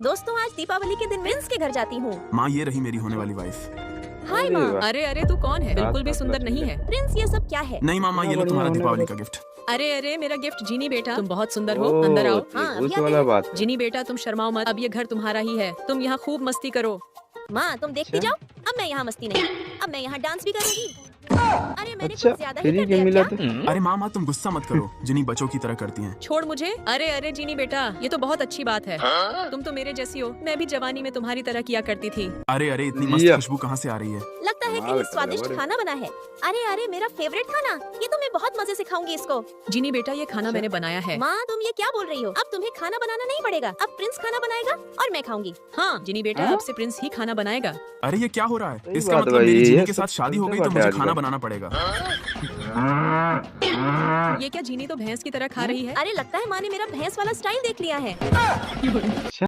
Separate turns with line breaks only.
दोस्तों आज दीपावली के दिन प्रिंस के घर जाती हूँ।
माँ ये रही मेरी होने वाली वाइफ।
हाय
अरे
माँ।
वाह।
अरे अरे तू कौन है? बिल्कुल भी सुंदर नहीं है।
प्रिंस ये सब क्या है?
नहीं मामा ये लो तुम्हारा दीपावली का गिफ्ट।
अरे अरे मेरा गिफ्ट जीनी बेटा, तुम बहुत सुंदर हो।
ओह,
अंदर आओ।
हाँ,
त्रिभुज
अभी आते
वाला
हैं।
बात है।
जीनी बेटा तुम शर्माओ मत, अब ये घर तुम्हारा ही है। तुम यहाँ खूब मस्ती करो।
माँ तुम देखती
अच्छा।
जाओ। अब मैं यहाँ मस्ती नहीं, अब मैं यहाँ डांस भी करूँगी। अरे मैंने
अच्छा
कुछ ज्यादा ही
फ्री
कर
के
दिया
मिला
क्या?
तो
अरे माँ तुम गुस्सा मत करो, जिन्हीं बच्चों की तरह करती हैं।
छोड़ मुझे। अरे अरे जीनी बेटा, ये तो बहुत अच्छी बात है। तुम तो मेरे जैसी हो, मैं भी जवानी में तुम्हारी तरह किया करती थी।
अरे अरे इतनी मस्त
लिया।
खुशबू कहाँ से आ रही है?
लगता है
कमाल
कहीं
कर
स्वादिष्ट
रहे हो।
खाना बना है। अरे अरे मेरा फेवरेट खाना, ये तो मैं बहुत मजे से खाऊंगी इसको।
जीनी बेटा ये खाना मैंने बनाया है।
माँ तुम ये क्या बोल रही हो? अब तुम्हें खाना बनाना नहीं पड़ेगा, अब प्रिंस खाना बनाएगा और मैं खाऊंगी।
हाँ जीनी बेटा,
हाँ?
अब से प्रिंस ही खाना बनाएगा।
अरे ये क्या हो रहा है?
सही
इसका
बात
मतलब
भाई,
मेरी
ये
जिन्हीं के
सब
साथ शादी हो गई
चलते
तो
बात है
मुझे खाना
आजकल।
बनाना पड़ेगा।
ये क्या जीनी तो भैंस की तरह खा रही है?
अरे लगता है माँ ने मेरा भैंस वाला स्टाइल देख लिया है।